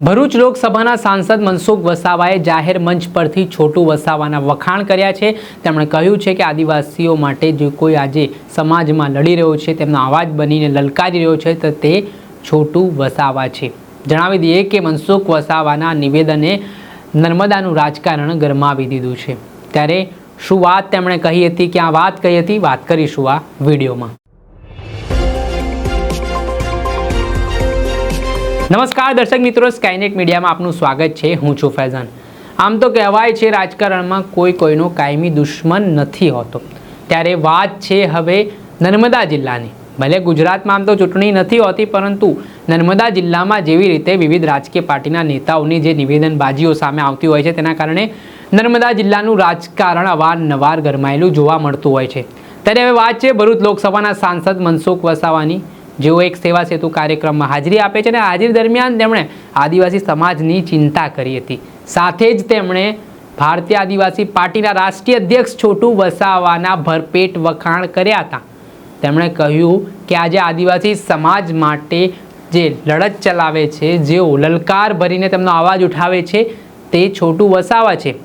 ભરૂચ લોકસભાના સાંસદ મનસુખ વસાવાએ જાહેર મંચ પરથી છોટુ વસાવાના વખાણ કર્યા છે। તેમણે કહ્યું છે કે આદિવાસીઓ માટે જે કોઈ આજે સમાજમાં લડી રહ્યો છે, તેમનો અવાજ બનીને લલકારી રહ્યો છે તો તે છોટુ વસાવા છે। જણાવી દઈએ કે મનસુખ વસાવાના નિવેદને નર્મદાનું રાજકારણ ગરમાવી દીધું છે। ત્યારે શું વાત તેમણે કહી હતી, ક્યાં વાત કહી હતી, વાત કરીશું આ વિડીયોમાં। નમસ્કાર દર્શક મિત્રો, સ્કાયનેટ મીડિયામાં આપનું સ્વાગત છે। હું છું ફૈઝાન। આમ તો કહેવાય છે રાજકારણમાં કોઈનો કાયમી દુશ્મન નથી હોતો, ત્યારે વાત છે હવે નર્મદા જિલ્લાની। ભલે ગુજરાતમાં આમ તો ચૂંટણી નથી હોતી, પરંતુ નર્મદા જિલ્લામાં જેવી રીતે વિવિધ રાજકીય પાર્ટીના નેતાઓની જે નિવેદનબાજીઓ સામે આવતી હોય છે, તેના કારણે નર્મદા જિલ્લાનું રાજકારણ અવારનવાર ગરમાયેલું જોવા મળતું હોય છે। ત્યારે હવે વાત છે ભરૂચ લોકસભાના સાંસદ મનસુખ વસાવાની, જેઓ એક સેવા સેતુ કાર્યક્રમમાં હાજરી આપે છે અને હાજરી દરમિયાન તેમણે આદિવાસી સમાજની ચિંતા કરી હતી। સાથે જ તેમણે ભારતીય આદિવાસી પાર્ટીના રાષ્ટ્રીય અધ્યક્ષ છોટુ વસાવાના ભરપેટ વખાણ કર્યા હતા। તેમણે કહ્યું કે આજે આદિવાસી સમાજ માટે જે લડત ચલાવે છે, જેઓ લલકાર ભરીને તેમનો અવાજ ઉઠાવે છે, તે છોટુ વસાવા છે।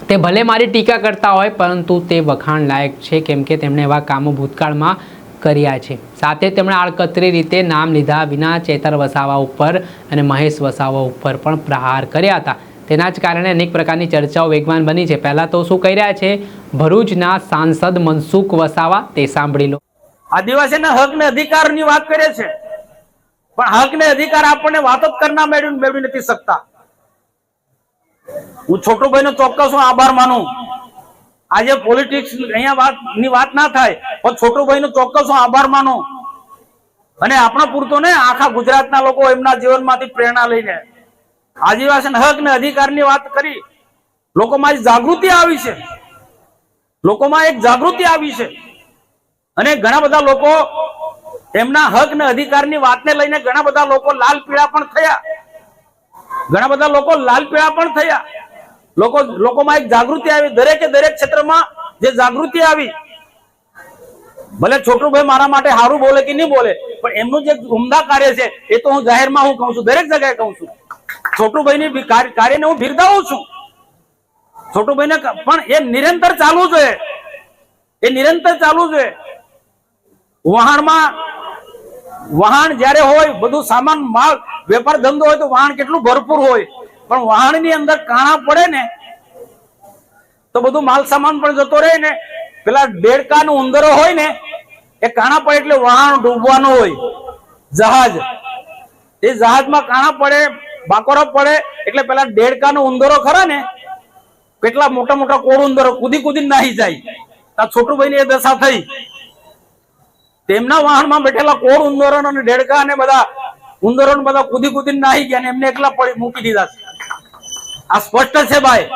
તે ભલે મારી ટીકા કરતા હોય, પરંતુ તે વખાણ લાયક છે, કેમ કે તેમણે એવા કામો ભૂતકાળમાં કર્યા છે। સાથે તેમણે આડકતરી રીતે નામ લીધા વિના ચેતર વસાવા ઉપર અને મહેશ વસાવા ઉપર પણ પ્રહાર કર્યા હતા। તેના જ કારણે અનેક પ્રકારની ચર્ચાઓ વેગવાન બની છે। પહેલા તો શું કહી રહ્યા છે ભરૂચના સાંસદ મનસુખ વસાવા, તે સાંભળી લો। આદિવાસીના હક ને અધિકારની વાત કરે છે, પણ હક ને અધિકાર આપણને વાત જ કરના મેળવી નથી શકતા। હું છોટુભાઈ નો ચોક્કસ હું આભાર માનું। આજે પોલિટિક્સ અહીંયા વાત ના થાય, પણ છોટુભાઈ નો ચોક્કસ હું આભાર માનું। અને આપણા પૂરતો ને આખા ગુજરાતના લોકો એમના જીવનમાંથી પ્રેરણા લઈને આદિવાસી હક ને અધિકારની વાત કરી। લોકોમાં એક જાગૃતિ આવી છે, લોકોમાં એક જાગૃતિ આવી છે, અને ઘણા બધા લોકો એમના હક ને અધિકારની વાતને લઈને ઘણા બધા લોકો લાલ પીળા પણ થયા। ઘણા બધા લોકો લાલ પીળા પણ થયા। લોકોમાં એક જાગૃતિ આવી। દરેકે દરેક ક્ષેત્રમાં જે જાગૃતિ આવી, ભલે છોટુભાઈ મારા માટે સારું બોલે કે નહીં બોલે, પણ એમનું જે ઉમદા કાર્ય છે એ તો હું જાહેરમાં હું કહું છું, દરેક જગ્યાએ કહું છું। છોટુભાઈની કાર્યને હું બિરદાવું છું। છોટુભાઈને પણ એ નિરંતર ચાલવું જોઈએ, એ નિરંતર ચાલવું જોઈએ। વહાણ જ્યારે હોય, બધું સામાન માલ વેપાર ધંધો હોય તો વહાણ કેટલું ભરપૂર હોય, પણ વહાણની અંદર કાણા પડે ને તો બધું માલ સામાન પણ જતો રહે ને। પેલા દેડકા ઉંદરો હોય ને, એ કાણા પડે એટલે વહાણ ડૂબવાનો હોય, જહાજ, એ જહાજમાં કાણા પડે, બાકોરો પડે એટલે પેલા દેડકા ઉંદરો ખરા ને, કેટલા મોટા મોટા કોળ ઉંદરો કૂદી કૂદી નાહી જાય। આ છોટુભાઈ ની એ દશા થઈ। તેમના વાહનમાં બેઠેલા કોળ ઉંદરો અને દેડકા અને બધા ઉંદરો બધા કૂદી કૂદી નાહી ગયા ને એમને એકલા પડી મૂકી દીધા છે। આ સ્પષ્ટ છે ભાઈ,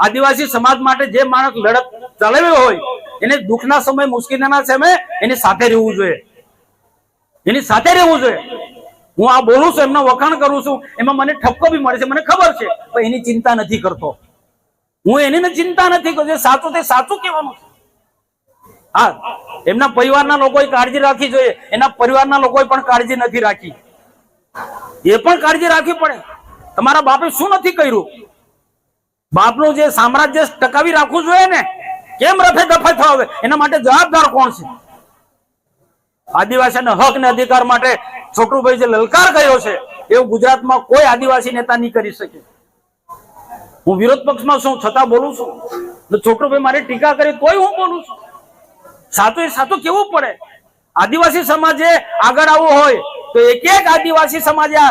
આદિવાસી સમાજ માટે જે માણસ લડત ચલાવ્યો હોય એને દુઃખના સમય, મુશ્કેલીના સમય એની સાથે રહેવું જોઈએ, એની સાથે રહેવું જોઈએ। હું આ બોલું છું, એમનો વખાણ કરું છું, એમાં મને ઠપકો બી મળે છે, મને ખબર છે, પણ એની ચિંતા નથી કરતો હું। એની ચિંતા નથી કરતો, સાચું તે સાચું કહેવાનું છે। હા, એમના પરિવારના લોકોએ કાળજી રાખવી જોઈએ, એના પરિવારના લોકોએ પણ કાળજી નથી રાખી, એ પણ કાળજી રાખવી પડે। તમારા બાપે શું નથી કર્યું? બાપનું જે સામ્રાજ્ય ટકાવી રાખવું જોઈએ ને, કેમ રફે દફે થવા, એના માટે જવાબદાર કોણ છે? આદિવાસીના હક ને અધિકાર માટે છોટુભાઈ જે લલકાર કર્યો છે, એવું ગુજરાતમાં કોઈ આદિવાસી નેતા નહીં કરી શકે। હું વિરોધ પક્ષમાં છું, છતાં બોલું છું। છોટુભાઈ મારી ટીકા કરી તોય હું બોલું છું। સાચું એ સાચું કેવું પડે। આદિવાસી સમાજે આગળ આવવું હોય તો એક એક આદિવાસી સમાજે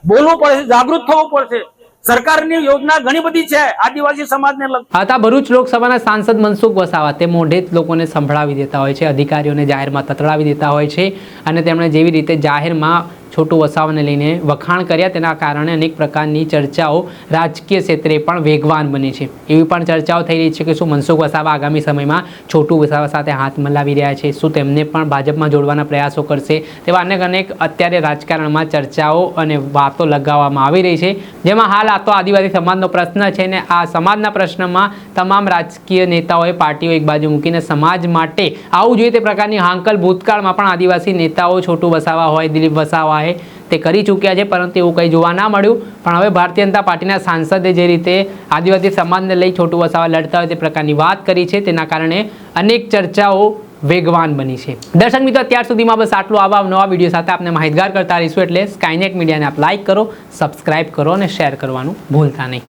બોલવું પડશે, જાગૃત થવું પડશે। સરકારની યોજના ઘણી બધી છે આદિવાસી સમાજને લગતી। હતા ભરૂચ લોકસભાના સાંસદ મનસુખ વસાવા, તે મોઢે જ લોકોને સંભળાવી દેતા હોય છે, અધિકારીઓને જાહેરમાં તતડાવી દેતા હોય છે, અને તેમણે જેવી રીતે જાહેરમાં છોટુ વસાવાને લઈને વખાણ કર્યા, તેના કારણે અનેક પ્રકારની ચર્ચાઓ રાજકીય ક્ષેત્રે પણ વેગવાન બની છે। એવી પણ ચર્ચાઓ થઈ રહી છે કે શું મનસુખ વસાવા આગામી સમયમાં છોટુ વસાવા સાથે હાથ મિલાવી રહ્યા છે, શું તેમને પણ ભાજપમાં જોડવાના પ્રયાસો કરશે, તેવા અનેક અત્યારે રાજકારણમાં ચર્ચાઓ અને વાતો લગાવવામાં આવી રહી છે। જેમાં હાલ આ તો આદિવાસી સમાજનો પ્રશ્ન છે, ને આ સમાજના પ્રશ્નમાં તમામ રાજકીય નેતાઓએ પાર્ટીઓ એક બાજુ મૂકીને સમાજ માટે આવવું જોઈએ તે પ્રકારની હાંકલ ભૂતકાળમાં પણ આદિવાસી નેતાઓ, છોટુ વસાવા હોય, દિલીપ વસાવા હોય, તે કરી ચૂક્યા છે, પરંતુ એવું કંઈ જોવા ના મળ્યું. પણ હવે ભારતીય જનતા પાર્ટીના સાંસદે જે રીતે આદિવાસી સમાજને લઈ છોટુ વસાવા લડતા હોય તે પ્રકારની વાત કરી છે, તેના કારણે અનેક ચર્ચાઓ વેગવાન બની છે. દર્શક મિત્રો, અત્યાર સુધીમાં બસ આટલું. આવા નવા વિડીયો સાથે આપણે માહિતગાર કરતા રહીશું, એટલે સ્કાયનેટ મીડિયાને આપ લાઇક કરો, સબસ્ક્રાઇબ કરો અને શેર કરવાનું ભૂલતા નહીં.